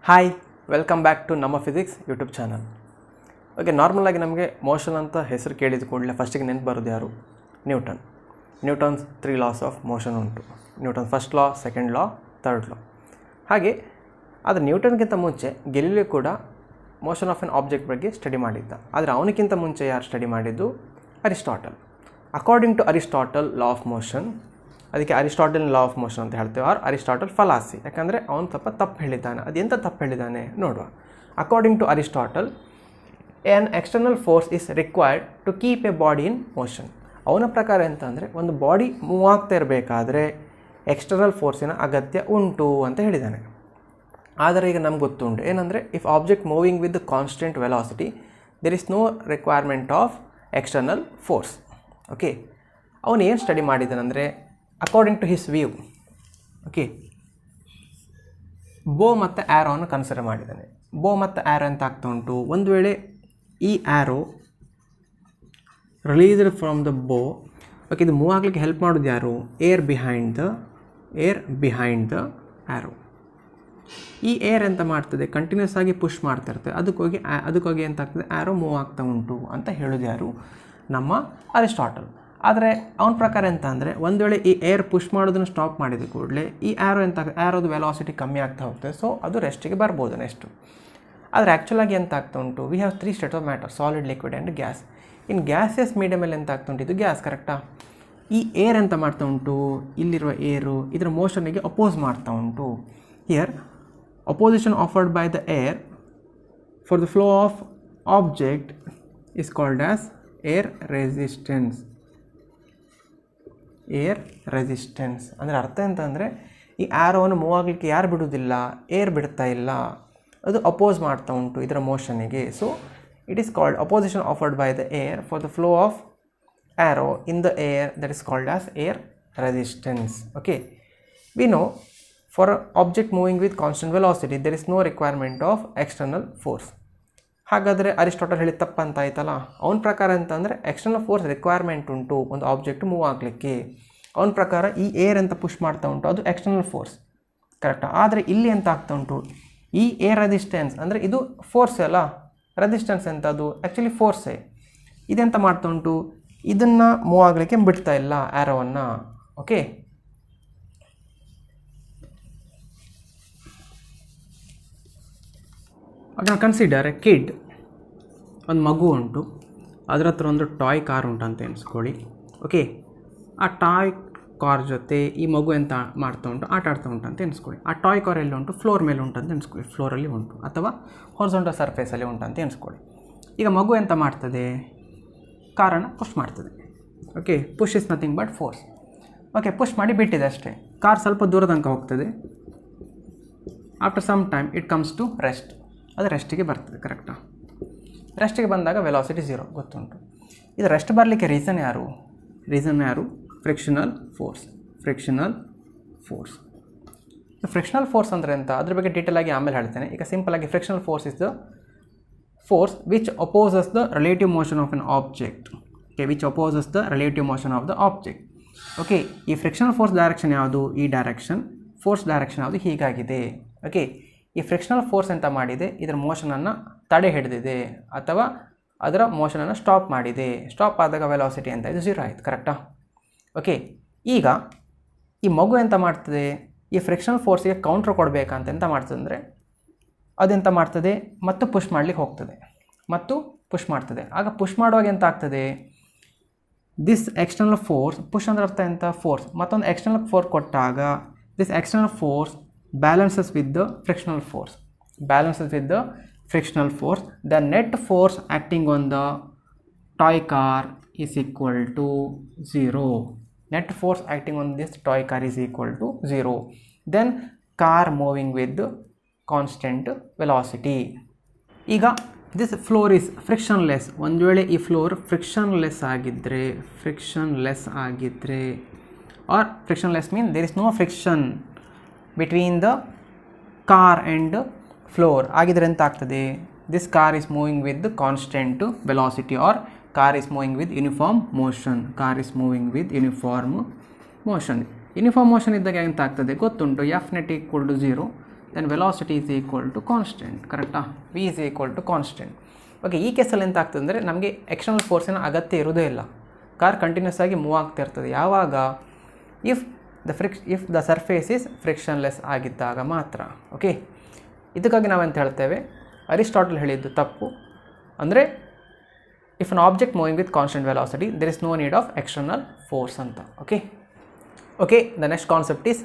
Hi welcome back to ನಮ್ಮ physics YouTube channel. Okay, ನಾರ್ಮಲಾಗಿ ನಮಗೆ ಮೋಷನ್ ಅಂತ ಹೆಸರು ಕೇಳಿದ ಕೂಡಲೇ ಫಸ್ಟಿಗೆ ನೆನಪು ಬರೋದು ಯಾರು? ನ್ಯೂಟನ್ಸ್ 3 ಲಾಸ್ ಆಫ್ ಮೋಷನ್ ಉಂಟು. Newton first law, second law, third law. ಹಾಗೆ ಆದರೆ ನ್ಯೂಟನ್ಗಿಂತ ಮುಂಚೆ ಗೆಲಿಲಿಯೋ ಕೂಡ ಮೋಷನ್ ಆಫ್ ಎನ್ ಆಬ್ಜೆಕ್ಟ್ ಬಗ್ಗೆ ಸ್ಟಡಿ ಮಾಡಿದ್ದ. ಆದರೆ ಅವನಿಗಿಂತ ಮುಂಚೆ ಯಾರು ಸ್ಟಡಿ ಮಾಡಿದ್ದು? Aristotle. According to Aristotle law of motion, ಅದಕ್ಕೆ ಅರಿಸ್ಟಾಟಲ್ ಲಾ ಆಫ್ ಮೋಷನ್ ಅಂತ ಹೇಳ್ತೇವೆ, ಆರ್ ಅರಿಸ್ಟಾಟಲ್ ಫಲಾಸಿ. ಯಾಕಂದರೆ ಅವನು ಸ್ವಲ್ಪ ತಪ್ಪು ಹೇಳಿದ್ದಾನೆ. ಅದೆಂತ ತಪ್ಪು ಹೇಳಿದ್ದಾನೆ ನೋಡುವ. According to Aristotle, an external force is required to keep a body in motion. ಅವನ ಪ್ರಕಾರ ಎಂತ ಅಂದರೆ, ಒಂದು ಬಾಡಿ ಮೂವ್ ಆಗ್ತಾ ಇರಬೇಕಾದ್ರೆ ಎಕ್ಸ್ಟರ್ನಲ್ ಫೋರ್ಸಿನ ಅಗತ್ಯ ಉಂಟು ಅಂತ ಹೇಳಿದ್ದಾನೆ. ಆದರೆ ಈಗ ನಮ್ಗೆ ಗೊತ್ತುಂಟು ಏನಂದರೆ, if object moving with constant velocity there is no requirement of external force. Okay, ಅವನು ಏನು ಸ್ಟಡಿ ಮಾಡಿದ್ದಾನಂದರೆ, according to his view, okay, bow ಮತ್ತು ಆ್ಯರೋವನ್ನು ಕನ್ಸಿಡರ್ ಮಾಡಿದ್ದಾನೆ. ಬೋ ಮತ್ತು ಆ್ಯರೋ ಅಂತ ಆಗ್ತಾ ಉಂಟು, ಒಂದು ವೇಳೆ ಈ arrow released from the above, okay, ಇದು ಮೂವ್ ಆಗಲಿಕ್ಕೆ ಹೆಲ್ಪ್ ಮಾಡೋದು ಯಾರು? Air behind the arrow. ಈ ಏರ್ ಎಂತ ಮಾಡ್ತದೆ? ಕಂಟಿನ್ಯೂಸ್ ಆಗಿ ಪುಷ್ ಮಾಡ್ತಾ ಇರ್ತದೆ. ಅದಕ್ಕೋಗಿ ಎಂತ ಆಗ್ತದೆ? ಆ್ಯರೋ ಮೂವ್ ಆಗ್ತಾ ಉಂಟು ಅಂತ ಹೇಳೋದು ಯಾರು? ನಮ್ಮ ಅರಿಸ್ಟಾಟಲ್. ಆದರೆ ಅವನ ಪ್ರಕಾರ ಎಂತ ಅಂದರೆ, ಒಂದು ವೇಳೆ ಈ ಏರ್ ಪುಷ್ ಮಾಡೋದನ್ನು ಸ್ಟಾಪ್ ಮಾಡಿದ ಕೂಡಲೇ ಈ ಆ್ಯರೋದು ವೆಲಾಸಿಟಿ ಕಮ್ಮಿ ಆಗ್ತಾ ಹೋಗ್ತದೆ. ಸೊ ಅದು ರೆಸ್ಟಿಗೆ ಬರ್ಬೋದು ನೆಕ್ಸ್ಟು. ಆದರೆ ಆ್ಯಕ್ಚುಲಾಗಿ ಎಂತ ಆಗ್ತಾ ಉಂಟು? We have 3 state of matter: solid, liquid and gas. In gaseous ಮೀಡಿಯಮಲ್ಲಿ ಎಂತ ಆಗ್ತಾ ಉಂಟು? ಇದು ಗ್ಯಾಸ್, ಕರೆಕ್ಟಾ? ಈ ಏರ್ ಎಂತ ಮಾಡ್ತಾ ಉಂಟು? ಇಲ್ಲಿರುವ ಏರು ಇದರ ಮೋಷನಿಗೆ ಅಪೋಸ್ ಮಾಡ್ತಾ ಉಂಟು. Here opposition offered by the air for the flow of object is called as air resistance. Air resistance ಅಂದರೆ ಅರ್ಥ ಎಂತ ಅಂದರೆ, ಈ ಆ್ಯರೋವನ್ನು ಮೂವ್ ಆಗಲಿಕ್ಕೆ ಯಾರು ಬಿಡುವುದಿಲ್ಲ? ಏರ್ ಬಿಡ್ತಾ ಇಲ್ಲ, ಅದು ಅಪೋಸ್ ಮಾಡ್ತಾ ಉಂಟು ಇದರ ಮೋಷನಿಗೆ. So it is called opposition offered by the air for the flow of arrow in the air, that is called as air resistance. Okay, we know for object moving with constant velocity there is no requirement of external force. ಹಾಗಾದರೆ Aristotle ಹೇಳಿದ ತಪ್ಪಂತ ಆಯ್ತಲ್ಲ. ಅವನ ಪ್ರಕಾರ ಅಂತಂದರೆ external force requirement ಉಂಟು ಒಂದು object move ಆಗಲಿಕ್ಕೆ. ಅವನ ಪ್ರಕಾರ ಈ ಏರ್ ಅಂತ ಪುಷ್ ಮಾಡ್ತಾ ಉಂಟು, ಅದು ಎಕ್ಸ್ಟರ್ನಲ್ ಫೋರ್ಸ್, ಕರೆಕ್ಟಾ? ಆದರೆ ಇಲ್ಲಿ ಎಂತ ಆಗ್ತಾ ಉಂಟು? ಈ ಏರ್ ರೆಸಿಸ್ಟೆನ್ಸ್ ಅಂದರೆ ಇದು ಫೋರ್ಸ್ ಅಲ್ಲ, ರೆಸಿಸ್ಟೆನ್ಸ್ ಎಂತ? ಅದು ಆ್ಯಕ್ಚುಲಿ ಫೋರ್ಸೇ. ಇದೆಂತ ಮಾಡ್ತಾ ಉಂಟು? ಇದನ್ನು ಮೂವ್ ಆಗಲಿಕ್ಕೆ ಬಿಡ್ತಾ ಇಲ್ಲ ಆ್ಯರೋವನ್ನು. ಓಕೆ, ಅದನ್ನು ಕನ್ಸಿಡರ್ ಎ ಕಿಡ್. ಒಂದು ಮಗು ಉಂಟು, ಅದರ ಹತ್ರ ಒಂದು ಟಾಯ್ ಕಾರ್ ಉಂಟು ಅಂತ ಎಣಿಸ್ಕೊಳ್ಳಿ. ಓಕೆ, ಆ ಟಾಯ್ ಕಾರ್ ಜೊತೆ ಈ ಮಗು ಎಂತ ಮಾಡ್ತಾ ಉಂಟು? ಆಟ ಆಡ್ತಾ ಉಂಟು ಅಂತ ಎಣಿಸ್ಕೊಳ್ಳಿ. ಆ ಟಾಯ್ ಕಾರ್ ಎಲ್ಲಿ ಉಂಟು? ಫ್ಲೋರ್ ಮೇಲೆ ಉಂಟು ಅಂತ ಎಣಿಸ್ಕೊಳ್ಳಿ. ಫ್ಲೋರಲ್ಲಿ ಉಂಟು ಅಥವಾ ಹಾರಿಜಾಂಟಲ್ ಸರ್ಫೇಸಲ್ಲಿ ಉಂಟು ಅಂತ ಎಣಿಸ್ಕೊಳ್ಳಿ. ಈಗ ಮಗು ಎಂತ ಮಾಡ್ತದೆ? ಕಾರನ್ನು ಪುಷ್ ಮಾಡ್ತದೆ. Okay, push is nothing but force. Okay, push ಮಾಡಿ ಬಿಟ್ಟಿದೆ ಅಷ್ಟೇ. ಕಾರ್ ಸ್ವಲ್ಪ ದೂರ ತನಕ ಹೋಗ್ತದೆ. After some time it comes to rest. ಅದು ರೆಸ್ಟಿಗೆ ಬರ್ತದೆ, ಕರೆಕ್ಟಾ? ರೆಸ್ಟಿಗೆ ಬಂದಾಗ ವೆಲಾಸಿಟಿ 0 ಗೊತ್ತುಂಟು. ಇದು ರೆಸ್ಟ್ ಬರಲಿಕ್ಕೆ ರೀಸನ್ ಯಾರು? Frictional force. ಫ್ರಿಕ್ಷನಲ್ ಫೋರ್ಸ್ ಅಂದರೆ ಎಂತ? ಅದ್ರ ಬಗ್ಗೆ ಡೀಟೇಲ್ ಆಗಿ ಆಮೇಲೆ ಹೇಳ್ತೇನೆ. ಈಗ ಸಿಂಪಲ್ ಆಗಿ frictional force is the force which opposes the relative motion of an object. Okay, which opposes the relative motion of the object. Okay, ಈ ಫ್ರಿಕ್ಷನಲ್ ಫೋರ್ಸ್ ಡೈರೆಕ್ಷನ್ ಯಾವುದು? ಈ ಡೈರೆಕ್ಷನ್. ಫೋರ್ಸ್ ಡೈರೆಕ್ಷನ್ ಯಾವುದು? ಹೀಗಾಗಿದೆ. ಓಕೆ, ಈ frictional force ಎಂತ ಮಾಡಿದೆ? ಇದರ ಮೋಷನನ್ನು ತಡೆ ಹಿಡಿದಿದೆ ಅಥವಾ ಅದರ ಮೋಷನನ್ನು ಸ್ಟಾಪ್ ಮಾಡಿದೆ. ಸ್ಟಾಪ್ ಆದಾಗ ವೆಲಾಸಿಟಿ ಅಂತ ಇದು 0 ಆಯಿತು, ಕರೆಕ್ಟಾ? ಓಕೆ, ಈಗ ಈ ಮಗು ಎಂತ ಮಾಡ್ತದೆ? ಈ ಫ್ರಿಕ್ಷನಲ್ ಫೋರ್ಸಿಗೆ ಕೌಂಟ್ರ್ ಕೊಡಬೇಕಂತ ಎಂತ ಮಾಡ್ತದೆ ಅಂದರೆ, ಅದೆಂತ ಮಾಡ್ತದೆ? ಮತ್ತು ಪುಷ್ ಮಾಡಲಿಕ್ಕೆ ಹೋಗ್ತದೆ, ಮತ್ತು ಪುಷ್ ಮಾಡ್ತದೆ. ಆಗ ಪುಷ್ ಮಾಡುವಾಗ ಎಂತ ಆಗ್ತದೆ? ದಿಸ್ ಎಕ್ಸ್ಟರ್ನಲ್ ಫೋರ್ಸ್, ಪುಷ್ ಅಂದರೆ ಅರ್ಥ ಎಂತ? ಫೋರ್ಸ್. ಮತ್ತೊಂದು ಎಕ್ಸ್ಟರ್ನಲ್ ಫೋರ್ಸ್ ಕೊಟ್ಟಾಗ this external force balances with the frictional force. The net force acting on the toy car is equal to 0. Net force acting on this toy car is equal to 0. Then car moving with constant velocity. ಈಗ this floor is frictionless. ಒಂದು ವೇಳೆ ಈ floor frictionless ಆಗಿದ್ದರೆ or frictionless means there is no friction between the car and floor. ಆಗಿದ್ರೆ ಎಂತ ಆಗ್ತದೆ? this car is moving with the constant velocity or car is moving with uniform motion. Uniform motion ಇದ್ದಾಗ ಎಂತ ಆಗ್ತದೆ ಗೊತ್ತುಂಟು? F net equal to 0. Then velocity is equal to constant. ಕರೆಕ್ಟಾ? V is equal to constant. Okay, ಈ ಕೇಸಲ್ಲಿ ಎಂತ ಆಗ್ತದೆ ಅಂದರೆ ನಮಗೆ ಎಕ್ಸ್ಟರ್ನಲ್ ಫೋರ್ಸಿನ ಅಗತ್ಯ ಇರೋದೇ ಇಲ್ಲ. ಕಾರ್ ಕಂಟಿನ್ಯೂಸ್ ಆಗಿ ಮೂವ್ ಆಗ್ತಾ ಇರ್ತದೆ. ಯಾವಾಗ? If the surface is frictionless ಆಗಿದ್ದಾಗ ಮಾತ್ರ. ಓಕೆ, ಇದಕ್ಕಾಗಿ ನಾವೆಂತ ಹೇಳ್ತೇವೆ, ಅರಿಸ್ಟಾಟಲ್ ಹೇಳಿದ್ದು ತಪ್ಪು. ಅಂದರೆ if an object moving with constant velocity there is no need of external force ಅಂತ. Okay, the next concept is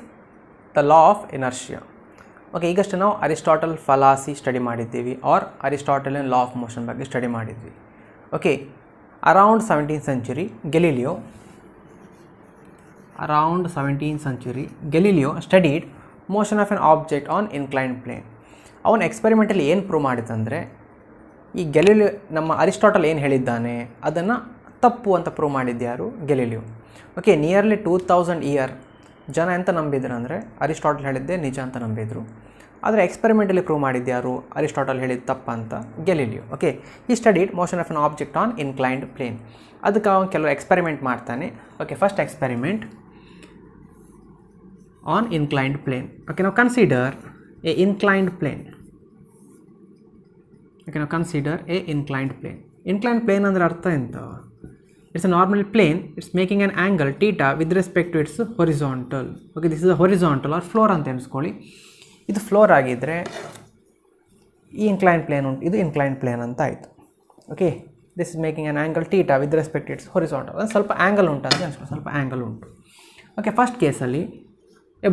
the law of inertia. Okay, ಈಗಷ್ಟೇ ನಾವು ಅರಿಸ್ಟಾಟಲ್ ಫಲಾಸಿ ಸ್ಟಡಿ ಮಾಡಿದ್ದೀವಿ, or Aristotelian law of motion ಬಗ್ಗೆ study ಮಾಡಿದ್ವಿ. Okay, around 17th century Galileo studied motion of an object on inclined plane. ಅವನ ಎಕ್ಸ್ಪೆರಿಮೆಂಟಲ್ಲಿ ಏನು prove ಮಾಡಿದಂದರೆ ಈ ಗೆಲಿಲಿಯೋ, ನಮ್ಮ ಅರಿಸ್ಟಾಟಲ್ ಏನು ಹೇಳಿದ್ದಾನೆ ಅದನ್ನು ತಪ್ಪು ಅಂತ ಪ್ರೂವ್ ಮಾಡಿದ್ಯಾರು? ಗೆಲಿಲಿಯೋ. ಓಕೆ, ನಿಯರ್ಲಿ 2000 years ಜನ ಎಂತ ನಂಬಿದ್ರು ಅಂದರೆ ಅರಿಸ್ಟಾಟಲ್ ಹೇಳಿದ್ದೆ ನಿಜ ಅಂತ ನಂಬಿದ್ರು. ಆದರೆ ಎಕ್ಸ್ಪೆರಿಮೆಂಟಲ್ಲಿ ಪ್ರೂವ್ ಮಾಡಿದ್ಯಾರು? ಅರಿಸ್ಟಾಟಲ್ ಹೇಳಿದ್ದು ತಪ್ಪಂತ ಗೆಲಿಲಿಯೋ. ಓಕೆ, ಈ studied motion of an object on inclined plane. ಅದಕ್ಕೆ ಅವನು ಕೆಲವು ಎಕ್ಸ್ಪೆರಿಮೆಂಟ್ ಮಾಡ್ತಾನೆ. Okay, first experiment on inclined plane. Okay, ನಾವು consider a inclined plane. Okay, ನಾವು consider a inclined plane. Inclined plane ಅಂದರೆ ಅರ್ಥ ಎಂತ? It's a normal plane, it's making an angle theta with respect to its horizontal. Okay, this is a horizontal or floor ಅಂತ ಎಣಿಸ್ಕೊಳ್ಳಿ. ಇದು floor ಆಗಿದ್ದರೆ ಈ inclined plane ಉಂಟು, ಇದು ಇನ್ಕ್ಲೈನ್ಡ್ ಪ್ಲೇನ್ ಅಂತ ಆಯಿತು. Okay, this is making an angle theta with respect it's horizontal. ಅಂದರೆ ಸ್ವಲ್ಪ ಆ್ಯಂಗಲ್ ಉಂಟು ಅಂತ ಅನ್ಸ್ಕೊಳ್ಳಿ, ಸ್ವಲ್ಪ ಆ್ಯಂಗಲ್ ಉಂಟು. ಓಕೆ, ಫಸ್ಟ್ ಕೇಸಲ್ಲಿ A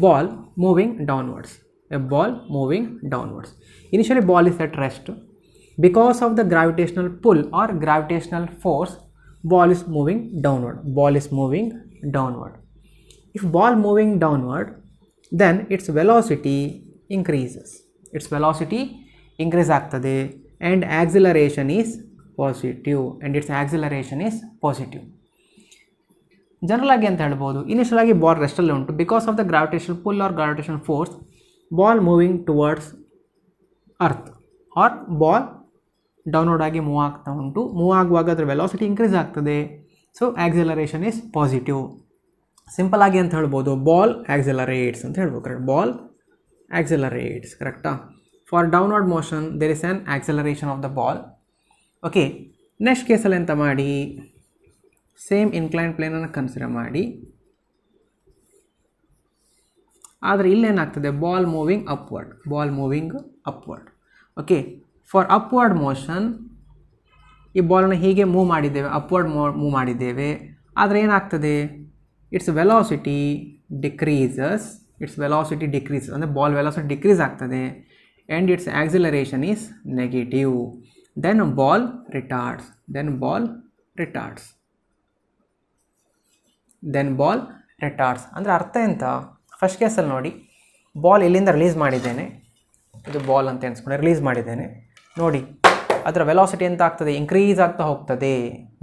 ball moving downwards. Initially ball is at rest. Because of the gravitational pull or gravitational force, ball is moving downward. If ball moving downward, then its velocity increases. ಆಗ್ತದೆ and acceleration is positive. General ಆಗಿ ಅಂತ ಹೇಳ್ಬೋದು, initial ಆಗಿ ball ರೆಸ್ಟಲ್ಲಿ ಉಂಟು. Because of the gravitational pull or gravitational force, ball moving towards earth or ball downward ಆಗಿ move ಆಗ್ತಾ ಉಂಟು. ಮೂವ್ ಆಗುವಾಗ ಅದರ ವೆಲಾಸಿಟಿ ಇನ್ಕ್ರೀಸ್ ಆಗ್ತದೆ. So acceleration is positive. Simple ಆಗಿ ಅಂತ ಹೇಳ್ಬೋದು, ಬಾಲ್ ಆಕ್ಸಿಲರೇಟ್ಸ್ ಅಂತ ಹೇಳ್ಬೋದು. Correct, ball accelerates. ಕರೆಕ್ಟಾ? For downward motion there is an acceleration of the ball. Okay, next ಕೇಸಲ್ಲಿ ಎಂತ ಮಾಡಿ, ಸೇಮ್ ಇನ್ಕ್ಲೈನ್ ಪ್ಲೇನನ್ನು ಕನ್ಸಿಡರ್ ಮಾಡಿ. ಆದರೆ ಇಲ್ಲೇನಾಗ್ತದೆ, ball moving upward. Okay, for upward motion ಈ ಬಾಲನ್ನು ಹೀಗೆ ಮೂವ್ ಮಾಡಿದ್ದೇವೆ, ಅಪ್ವರ್ಡ್ ಮೂವ್ ಮಾಡಿದ್ದೇವೆ. ಆದರೆ ಏನಾಗ್ತದೆ, ಇಟ್ಸ್ ವೆಲಾಸಿಟಿ ಡಿಕ್ರೀಸಸ್. ಅಂದರೆ ಬಾಲ್ ವೆಲಾಸಿಟಿ ಡಿಕ್ರೀಸ್ ಆಗ್ತದೆ. And its acceleration is negative. Then ball retards. ಅಂದರೆ ಅರ್ಥ ಎಂತ? ಫಸ್ಟ್ ಕೇಸಲ್ಲಿ ನೋಡಿ, ಬಾಲ್ ಇಲ್ಲಿಂದ ರಿಲೀಸ್ ಮಾಡಿದ್ದೇನೆ, ಇದು ಬಾಲ್ ಅಂತ ಎಣಿಸ್ಕೊಂಡು ರಿಲೀಸ್ ಮಾಡಿದ್ದೇನೆ. ನೋಡಿ, ಅದರ ವೆಲಾಸಿಟಿ ಎಂತ ಆಗ್ತದೆ, ಇನ್ಕ್ರೀಸ್ ಆಗ್ತಾ ಹೋಗ್ತದೆ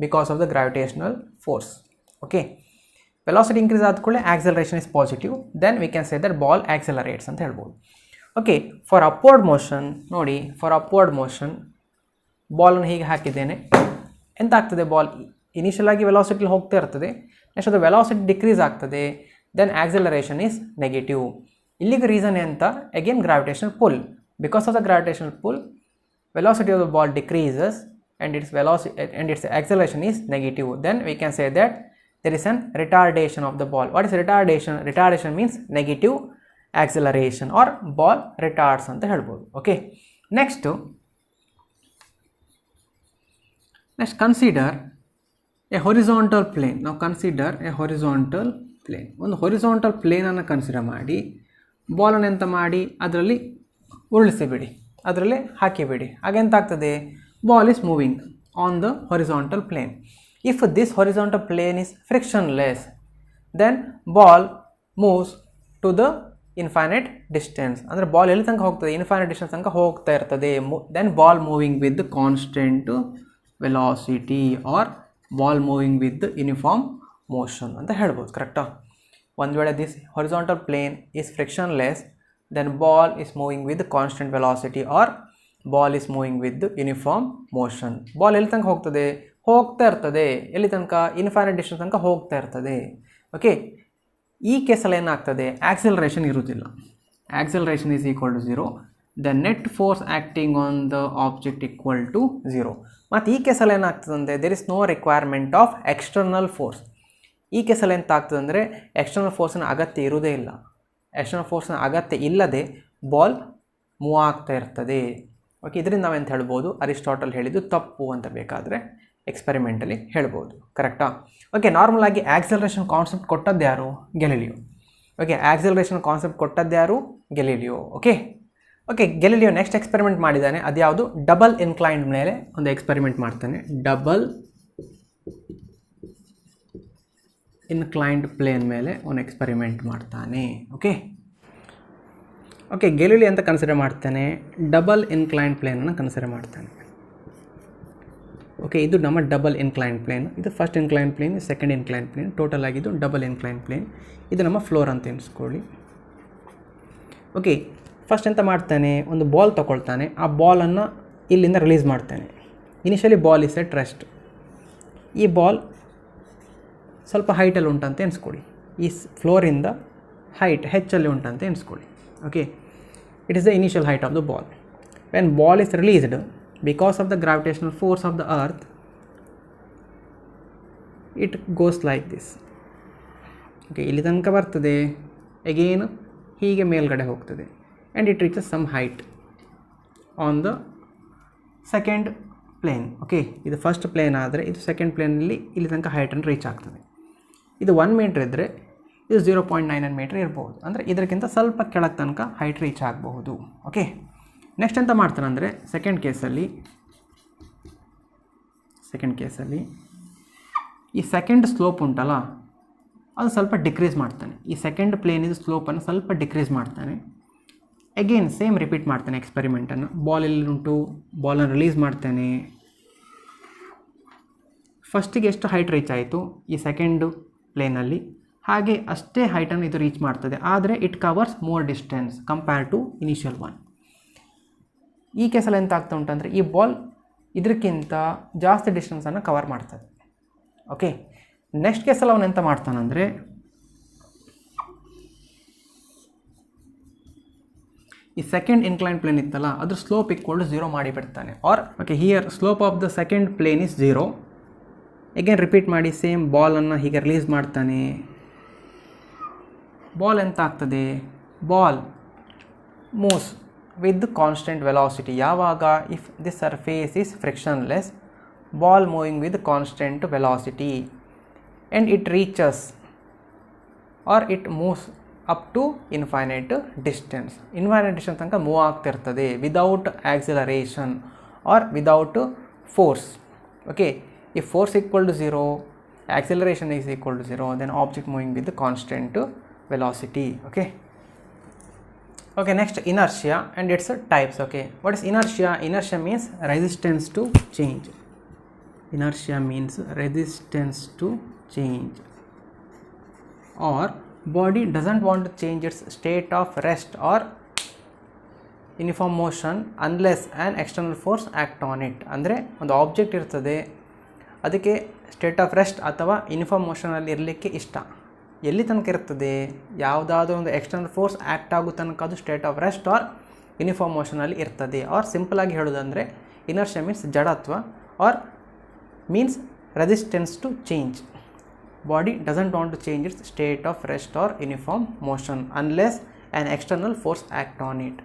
because of the gravitational force. Okay, velocity increase ಆದ ಕೂಡಲೇ acceleration is positive. Then we can say that ball accelerates ಅಂತ ಹೇಳ್ಬೋದು. ಓಕೆ, ಫಾರ್ ಅಪ್ವರ್ಡ್ ಮೋಷನ್ ನೋಡಿ, ಬಾಲನ್ನು ಹೀಗೆ ಹಾಕಿದ್ದೇನೆ. ಎಂತ ಆಗ್ತದೆ, ಬಾಲ್ ಇನಿಷಿಯಲ್ ಆಗಿ ವೆಲಾಸಿಟಿಲಿ ಹೋಗ್ತಾ ಇರ್ತದೆ. ನೆಕ್ಸ್ಟ್ ಅದು ವೆಲಾಸಿಟಿ ಡಿಕ್ರೀಸ್ ಆಗ್ತದೆ. Then acceleration is negative. ಇಲ್ಲಿಗೆ ರೀಸನ್ ಎಂತ? Again gravitational pull. Because of the gravitational pull, velocity of the ball decreases and its acceleration is negative. Then we can say that there is an retardation of the ball. What is retardation? Retardation means negative acceleration or ball retards anta helbodu. Okay, next consider a horizontal plane. Now consider a horizontal plane. ಒಂದು horizontal plane ಅನ್ನು consider ಮಾಡಿ, ಬಾಲನ್ನು ಎಂತ ಮಾಡಿ ಅದರಲ್ಲಿ ಉರುಳಿಸಿಬಿಡಿ, ಅದರಲ್ಲಿ ಹಾಕಿಬಿಡಿ. ಹಾಗೆಂತಾಗ್ತದೆ, ball is moving on the horizontal plane. If this horizontal plane is frictionless, then ball moves to the infinite distance. ಅಂದರೆ ball ಎಲ್ಲಿ ತನಕ ಹೋಗ್ತದೆ, ಇನ್ಫೈನೈಟ್ ಡಿಸ್ಟೆನ್ಸ್ ತನಕ ಹೋಗ್ತಾ ಇರ್ತದೆ. Then ball moving with constant velocity or ball moving with uniform motion ಅಂತ ಹೇಳ್ಬೋದು. ಕರೆಕ್ಟಾ? ಒಂದು ವೇಳೆ this horizontal plane is frictionless, then ball is moving with constant velocity or ball is moving with uniform motion. Ball ಎಲ್ಲಿ ತನಕ ಹೋಗ್ತಾ ಇರ್ತದೆ, ಎಲ್ಲಿ ತನಕ? ಇನ್ಫೈನೈಟ್ ಡಿಸ್ಟೆನ್ಸ್ ತನಕ ಹೋಗ್ತಾ ಇರ್ತದೆ. ಓಕೆ, ಈ ಕೇಸಲ್ಲಿ ಏನಾಗ್ತದೆ, ಆಕ್ಸಲರೇಷನ್ ಇರುವುದಿಲ್ಲ. Acceleration is equal to 0, the net force acting on the object equal to 0. ಮತ್ತು ಈ ಕೇಸಲ್ಲಿ ಏನಾಗ್ತದೆ ಅಂದರೆ there is no requirement of external force. ಈ ಕೇಸಲ್ಲಿ ಎಂತ ಆಗ್ತದೆ ಅಂದರೆ ಎಕ್ಸ್ಟರ್ನಲ್ ಫೋರ್ಸಿನ ಅಗತ್ಯ ಇರುವುದೇ ಇಲ್ಲ. ಎಕ್ಸ್ಟರ್ನಲ್ ಫೋರ್ಸಿನ ಅಗತ್ಯ ಇಲ್ಲದೆ ಬಾಲ್ ಮೂವ್ ಆಗ್ತಾ ಇರ್ತದೆ. ಓಕೆ, ಇದರಿಂದ ನಾವೆಂತ ಹೇಳ್ಬೋದು, ಅರಿಸ್ಟಾಟಲ್ ಹೇಳಿದ್ದು ತಪ್ಪು ಅಂತ ಬೇಕಾದರೆ ಎಕ್ಸ್ಪೆರಿಮೆಂಟಲಿ ಹೇಳ್ಬೋದು. ಕರೆಕ್ಟಾ? ಓಕೆ, ನಾರ್ಮಲ್ ಆಗಿ ಆಕ್ಸಲರೇಷನ್ ಕಾನ್ಸೆಪ್ಟ್ ಕೊಟ್ಟದ್ದು ಯಾರು? ಗೆಲಿಲಿಯೋ. ಓಕೆ, ಆಕ್ಸಲರೇಷನ್ ಕಾನ್ಸೆಪ್ಟ್ ಕೊಟ್ಟದ್ದು ಯಾರು? Galileo. Okay, Galileo next experiment ಮಾಡಿದ್ದಾನೆ. ಅದು ಯಾವುದು? ಡಬಲ್ ಇನ್ಕ್ಲೈನ್ಡ್ ಮೇಲೆ ಒಂದು ಎಕ್ಸ್ಪೆರಿಮೆಂಟ್ ಮಾಡ್ತಾನೆ. ಡಬಲ್ ಇನ್ಕ್ಲೈನ್ಡ್ ಪ್ಲೇನ್ ಮೇಲೆ ಒಂದು ಎಕ್ಸ್ಪೆರಿಮೆಂಟ್ ಮಾಡ್ತಾನೆ. ಓಕೆ, ಗೆಲಿಲಿಯೋ ಅಂತ ಕನ್ಸಿಡರ್ ಮಾಡ್ತಾನೆ, ಡಬಲ್ ಇನ್ಕ್ಲೈನ್ಡ್ ಪ್ಲೇನನ್ನು ಕನ್ಸಿಡರ್ ಮಾಡ್ತಾನೆ. ಓಕೆ, ಇದು ನಮ್ಮ ಡಬಲ್ ಇನ್ಕ್ಲೈನ್ ಪ್ಲೇನ್. ಇದು first incline plane, second incline plane, total ಆಗಿದ್ದು ಡಬಲ್ ಇನ್ಕ್ಲೈನ್ ಪ್ಲೇನ್. ಇದು ನಮ್ಮ ಫ್ಲೋರ್ ಅಂತ ಎಣಿಸ್ಕೊಳ್ಳಿ. ಓಕೆ, ಫಸ್ಟ್ ಎಂತ ಮಾಡ್ತಾನೆ, ಒಂದು ಬಾಲ್ ತೊಗೊಳ್ತಾನೆ. ಆ ಬಾಲನ್ನು ಇಲ್ಲಿಂದ ರಿಲೀಸ್ ಮಾಡ್ತಾನೆ. Initially ball is at rest. ಈ ಬಾಲ್ ಸ್ವಲ್ಪ ಹೈಟಲ್ಲಿ ಉಂಟಂತ ಎಣಿಸ್ಕೊಳ್ಳಿ. ಈ ಫ್ಲೋರಿಂದ ಹೈಟ್ ಹೆಚ್ಚಲ್ಲಿ ಉಂಟಂತ ಎಣಿಸ್ಕೊಳ್ಳಿ. Okay, it is the initial height of the ball. When ball is released because of the gravitational force of the earth, it goes like this. Okay, ಇಲ್ಲಿ ತನಕ ಬರ್ತದೆ, ಅಗೇನ್ ಹೀಗೆ ಮೇಲ್ಗಡೆ ಹೋಗ್ತದೆ, and it reaches some height on the second plane. Okay, ಇದು first plane ಆದರೆ ಇದು second ಪ್ಲೇನಲ್ಲಿ ಇಲ್ಲಿ ತನಕ ಹೈಟನ್ನು ರೀಚ್ ಆಗ್ತದೆ. ಇದು 1 ಮೀಟ್ರ್ ಇದ್ದರೆ ಇದು 0.99 ಮೀಟ್ರ್ ಇರ್ಬೋದು. ಅಂದರೆ ಇದಕ್ಕಿಂತ ಸ್ವಲ್ಪ ಕೆಳಗೆ ತನಕ ಹೈಟ್ ರೀಚ್ ಆಗಬಹುದು. ಓಕೆ, ನೆಕ್ಸ್ಟ್ ಎಂತ ಮಾಡ್ತಾನೆ ಅಂದರೆ ಸೆಕೆಂಡ್ ಕೇಸಲ್ಲಿ ಈ ಸೆಕೆಂಡ್ ಸ್ಲೋಪ್ ಉಂಟಲ್ಲ, ಅದು ಸ್ವಲ್ಪ ಡಿಕ್ರೀಸ್ ಮಾಡ್ತಾನೆ. ಈ ಸೆಕೆಂಡ್ ಪ್ಲೇನಿದು ಸ್ಲೋಪನ್ನು ಸ್ವಲ್ಪ ಡಿಕ್ರೀಸ್ ಮಾಡ್ತಾನೆ. ಅಗೇನ್ ಸೇಮ್ ರಿಪೀಟ್ ಮಾಡ್ತಾನೆ ಎಕ್ಸ್ಪೆರಿಮೆಂಟನ್ನು. ಬಾಲ್ ಎಲ್ಲಿ ಉಂಟು, ಬಾಲನ್ನು ರಿಲೀಸ್ ಮಾಡ್ತಾನೆ. ಫಸ್ಟಿಗೆ ಎಷ್ಟು ಹೈಟ್ ರೀಚ್ ಆಯಿತು ಈ ಸೆಕೆಂಡು ಪ್ಲೇನಲ್ಲಿ, ಹಾಗೆ ಅಷ್ಟೇ ಹೈಟನ್ನು ಇದು ರೀಚ್ ಮಾಡ್ತದೆ. ಆದರೆ it covers more distance compare to initial one. ಈ ಕೇಸಲ್ಲಿ ಎಂತ ಆಗ್ತಾ ಉಂಟಂದರೆ ಈ ಬಾಲ್ ಇದಕ್ಕಿಂತ ಜಾಸ್ತಿ ಡಿಸ್ಟೆನ್ಸನ್ನು ಕವರ್ ಮಾಡ್ತದೆ. ಓಕೆ, ನೆಕ್ಸ್ಟ್ ಕೇಸಲ್ಲಿ ಅವನು ಎಂತ ಮಾಡ್ತಾನಂದರೆ ಈ ಸೆಕೆಂಡ್ ಇನ್ಕ್ಲೈನ್ ಪ್ಲೇನ್ ಇತ್ತಲ್ಲ, ಅದ್ರ ಸ್ಲೋಪ್ ಈಕ್ವಲ್ ಟು 0 ಮಾಡಿಬಿಡ್ತಾನೆ. Or okay, here slope of the second plane is 0. Again repeat ಮಾಡಿ ಸೇಮ್ ಬಾಲನ್ನು ಹೀಗೆ ರಿಲೀಸ್ ಮಾಡ್ತಾನೆ. ಬಾಲ್ ಎಂತ ಆಗ್ತದೆ, ball moves with constant velocity. ಯಾವಾಗ? if the surface is frictionless, ball moving with constant velocity and it reaches or it moves up to infinite distance. Infinite distance ತನಕ move ಆಗ್ತಿರ್ತದೆ without acceleration or without force. Okay, if force equal to 0, acceleration is equal to 0, then object moving with the constant velocity. Okay, next inertia and its types. Okay, what is inertia? Inertia means resistance to change. Inertia means resistance to change, or body doesn't want to change its state of rest or uniform motion unless an external force act on it. ಅಂದರೆ ಒಂದು object ಇರ್ತದೆ, ಅದಕ್ಕೆ state of rest ಅಥವಾ uniform ಮೋಷನಲ್ಲಿ ಇರಲಿಕ್ಕೆ ಇಷ್ಟ. ಎಲ್ಲಿ ತನಕ ಇರ್ತದೆ, ಯಾವುದಾದ್ರೂ ಒಂದು ಎಕ್ಸ್ಟರ್ನಲ್ ಫೋರ್ಸ್ ಆ್ಯಕ್ಟ್ ಆಗೋ ತನಕ ಅದು state of rest or uniform ಮೋಷನಲ್ಲಿ ಇರ್ತದೆ. ಆರ್ ಸಿಂಪಲಾಗಿ ಹೇಳೋದಂದರೆ ಇನರ್ಷಿಯಾ ಮೀನ್ಸ್ ಜಡತ್ವ or means resistance to change. Body doesn't want to change its state of rest or uniform motion unless an external force act on it.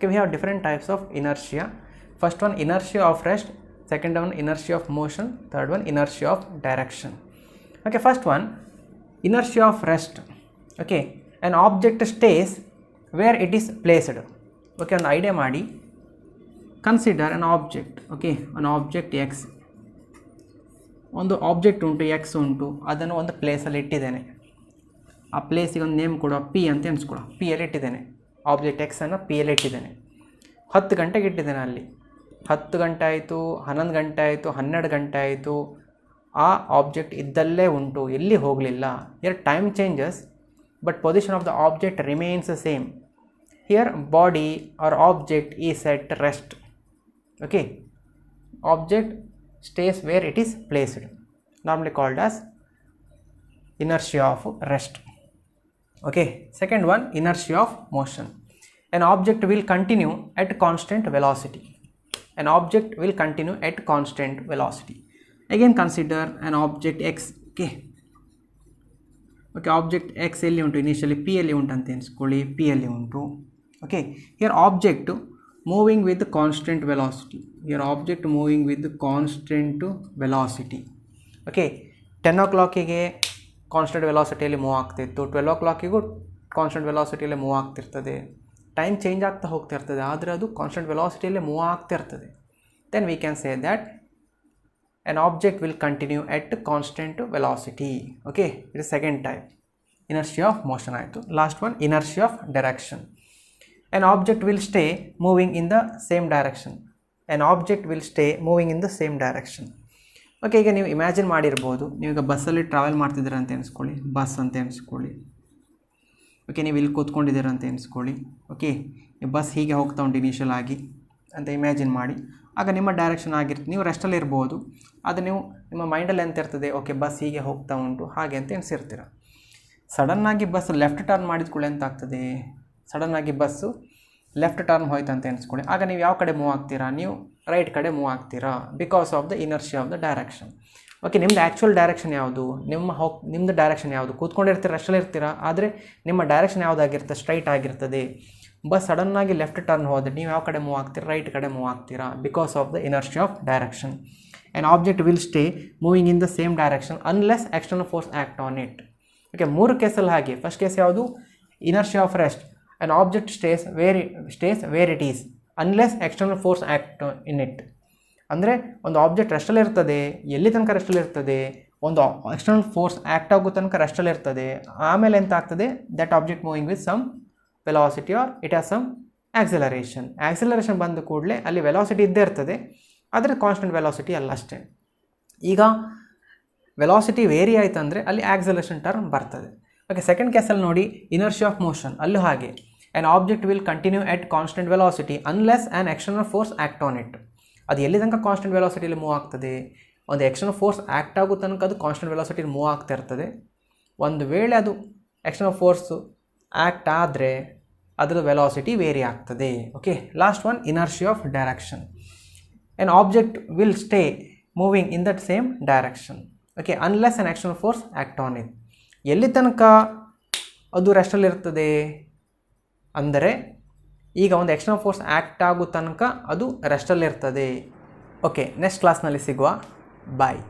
Okay, we have different types of inertia. First one, inertia of rest. Second one, inertia of motion. Third one, inertia of direction. Okay, first one, inertia of rest. Okay, an object stays where it is placed. Okay, ಒಂದು idea ಮಾಡಿ, consider an object. Okay, an object x. ಒಂದು object ಉಂಟು, X ಉಂಟು, ಅದನ್ನು ಒಂದು ಪ್ಲೇಸಲ್ಲಿ ಇಟ್ಟಿದ್ದೇನೆ. ಆ ಪ್ಲೇಸಿಗೆ ಒಂದು ನೇಮ್ ಕೊಡುವ, ಪಿ ಅಂತ ಎಣಿಸ್ಕೊಡುವ. ಪಿ ಅಲ್ಲಿ ಇಟ್ಟಿದ್ದೇನೆ ಆಬ್ಜೆಕ್ಟ್ ಎಕ್ಸನ್ನು, ಪಿ ಎಲ್ಲಿ ಇಟ್ಟಿದ್ದೇನೆ. 10 ಗಂಟೆಗೆ ಇಟ್ಟಿದ್ದೇನೆ ಅಲ್ಲಿ. 10 ಗಂಟೆ ಆಯಿತು, 11 ಗಂಟೆ ಆಯಿತು, 12 ಗಂಟೆ ಆಯಿತು, ಆ ಆಬ್ಜೆಕ್ಟ್ ಇದ್ದಲ್ಲೇ ಉಂಟು, ಎಲ್ಲಿ ಹೋಗಲಿಲ್ಲ. Here time changes but position of the object remains same. Here body or object is at rest. Okay, object stays where it is placed, normally called as inertia of rest. Okay, second one, inertia of motion. An object will continue at constant velocity. An object will continue at constant velocity. Again consider an object x. Okay, object x ಎಲ್ಲಿ ಉಂಟು, initially p ಅಲ್ಲಿ ಉಂಟು ಅಂತ ಎಣಿಸ್ಕೊಳ್ಳಿ, p ಅಲ್ಲಿ ಉಂಟು. Okay, here object moving with constant velocity. Here object moving with constant velocity. Okay, 10 o'clockಗೆ constant ವೆಲಾಸಿಟಿಯಲ್ಲಿ move ಆಗ್ತಿತ್ತು, 12 o'clockಗೂ ಕಾನ್ಸ್ಟೆಂಟ್ ವೆಲಾಸಿಟಿಯಲ್ಲಿ ಮೂವ್ ಆಗ್ತಿರ್ತದೆ. ಟೈಮ್ ಚೇಂಜ್ ಆಗ್ತಾ ಹೋಗ್ತಿರ್ತದೆ, ಆದರೆ ಅದು ಕಾನ್ಸ್ಟೆಂಟ್ ವೆಲಾಸಿಟಿಯಲ್ಲಿ ಮೂವ್ ಆಗ್ತಿರ್ತದೆ. Then we can say that an object will continue at constant velocity. Okay, it is second type, inertia of motion ಆಯಿತು. Last one, inertia of direction. An object will stay moving in the same direction. An object will stay moving in the same direction. Okay, ಈಗ ನೀವು imagine ಮಾಡಿರ್ಬೋದು, ನೀವೀಗ ಬಸ್ಸಲ್ಲಿ travel ಮಾಡ್ತಿದ್ದೀರ ಅಂತ ಎಣಿಸ್ಕೊಳ್ಳಿ, bus ಅಂತ ಎಣಿಸ್ಕೊಳ್ಳಿ. Okay, ನೀವು ಇಲ್ಲಿ ಕೂತ್ಕೊಂಡಿದ್ದೀರ ಅಂತ ಎಣಿಸ್ಕೊಳ್ಳಿ. ಓಕೆ, ಈ ಬಸ್ ಹೀಗೆ ಹೋಗ್ತಾ ಉಂಟು ಇನಿಷಿಯಲ್ ಆಗಿ ಅಂತ ಇಮ್ಯಾಜಿನ್ ಮಾಡಿ. ಆಗ ನಿಮ್ಮ ಡೈರೆಕ್ಷನ್ ಆಗಿರ್ತದೆ, ನೀವು ರೆಸ್ಟಲ್ಲಿ ಇರ್ಬೋದು, ಆದರೆ ನೀವು ನಿಮ್ಮ ಮೈಂಡಲ್ಲಿ ಎಂತ ಇರ್ತದೆ, ಓಕೆ ಬಸ್ ಹೀಗೆ ಹೋಗ್ತಾ ಉಂಟು ಹಾಗೆ ಅಂತ ಎಣಿಸಿರ್ತೀರ. ಸಡನ್ನಾಗಿ ಬಸ್ ಲೆಫ್ಟ್ ಟರ್ನ್ ಮಾಡಿದ್ಕೊಳ್ಳಿ ಅಂತ ಆಗ್ತದೆ. ಸಡನ್ನಾಗಿ ಬಸ್ಸು ಲೆಫ್ಟ್ ಟರ್ನ್ ಹೋಯ್ತು ಅಂತ ಎಣಿಸ್ಕೊಳ್ಳಿ. ಆಗ ನೀವು ಯಾವ ಕಡೆ ಮೂವ್ ಆಗ್ತೀರಾ, ನೀವು ರೈಟ್ ಕಡೆ ಮೂವ್ ಆಗ್ತೀರಾ, because of the inertia of the direction. Okay, ನಿಮ್ಮದು ಆ್ಯಕ್ಚುಯಲ್ ಡೈರೆಕ್ಷನ್ ಯಾವುದು, ನಿಮ್ಮದು ಡೈರೆಕ್ಷನ್ ಯಾವುದು, ಕೂತ್ಕೊಂಡಿರ್ತೀರ ರೆಸ್ಟಲ್ಲಿ ಇರ್ತೀರ, ಆದರೆ ನಿಮ್ಮ ಡೈರೆಕ್ಷನ್ ಯಾವುದಾಗಿರ್ತದೆ, ಸ್ಟ್ರೈಟ್ ಆಗಿರ್ತದೆ. ಬಸ್ ಸಡನ್ನಾಗಿ ಲೆಫ್ಟ್ ಟರ್ನ್ ಹೋದರೆ ನೀವು ಯಾವ ಕಡೆ ಮೂವ್ ಆಗ್ತೀರಾ, ರೈಟ್ ಕಡೆ ಮೂವ್ ಆಗ್ತೀರಾ, because of the inertia of direction. An object will stay moving in the same direction unless external force act on it. Okay, 3 ಕೇಸಲ್ಲಿ ಹಾಗೆ. ಫಸ್ಟ್ ಕೇಸ್ ಯಾವುದು, inertia of rest. An object stays where it is unless external force act in it. ಅಂದರೆ ಒಂದು object ರೆಸ್ಟಲ್ಲಿ ಇರ್ತದೆ, ಎಲ್ಲಿ ತನಕ ರೆಸ್ಟಲ್ಲಿ ಇರ್ತದೆ, ಒಂದು ಎಕ್ಸ್ಟರ್ನಲ್ ಫೋರ್ಸ್ ಆ್ಯಕ್ಟ್ ಆಗೋ ತನಕ ರೆಸ್ಟಲ್ಲಿ ಇರ್ತದೆ. ಆಮೇಲೆ ಎಂತ ಆಗ್ತದೆ, that object moving with some velocity or it has some acceleration. Acceleration ಬಂದ ಕೂಡಲೇ ಅಲ್ಲಿ ವೆಲಾಸಿಟಿ ಇದ್ದೇ ಇರ್ತದೆ, ಆದರೆ ಕಾನ್ಸ್ಟೆಂಟ್ ವೆಲಾಸಿಟಿ ಅಲ್ಲ ಅಷ್ಟೇ. ಈಗ ವೆಲಾಸಿಟಿ ವೇರಿ ಆಯಿತು ಅಂದರೆ ಅಲ್ಲಿ ಆಕ್ಸಿಲರೇಷನ್ ಟರ್ಮ್ ಬರ್ತದೆ. ಓಕೆ, ಸೆಕೆಂಡ್ ಕೇಸಲ್ಲಿ ನೋಡಿ, ಇನರ್ಷಿಯಾ ಆಫ್ ಮೋಷನ್, ಅಲ್ಲೂ ಹಾಗೆ. An object will continue at constant velocity unless an external force act on it. ಅದು ಎಲ್ಲಿ ತನಕ ಕಾನ್ಸ್ಟೆಂಟ್ ವೆಲಾಸಿಟಿಯಲ್ಲಿ ಮೂವ್ ಆಗ್ತದೆ, ಒಂದು ಎಕ್ಸ್ಟರ್ನಲ್ ಫೋರ್ಸ್ ಆ್ಯಕ್ಟ್ ಆಗೋ ತನಕ ಅದು ಕಾನ್ಸ್ಟೆಂಟ್ ವೆಲಾಸಿಟಿಯಲ್ಲಿ ಮೂವ್ ಆಗ್ತಾ ಇರ್ತದೆ. ಒಂದು ವೇಳೆ ಅದು ಎಕ್ಸ್ಟರ್ನಲ್ ಫೋರ್ಸು ಆ್ಯಕ್ಟ್ ಆದರೆ ಅದರ ವೆಲಾಸಿಟಿ ವೇರಿ ಆಗ್ತದೆ. Okay, last one, inertia of direction. An object will stay moving in that same direction. Okay, unless an external force act on it. ಎಲ್ಲಿ ತನಕ ಅದು ರೆಸ್ಟಲ್ಲಿರ್ತದೆ ಅಂದರೆ, ಈಗ ಒಂದು ಎಕ್ಸ್ಟರ್ನಲ್ ಫೋರ್ಸ್ ಆ್ಯಕ್ಟ್ ಆಗೋ ತನಕ ಅದು ರೆಸ್ಟಲ್ಲಿರ್ತದೆ. ಓಕೆ, ನೆಕ್ಸ್ಟ್ ಕ್ಲಾಸ್ನಲ್ಲಿ ಸಿಗುವ. ಬಾಯ್.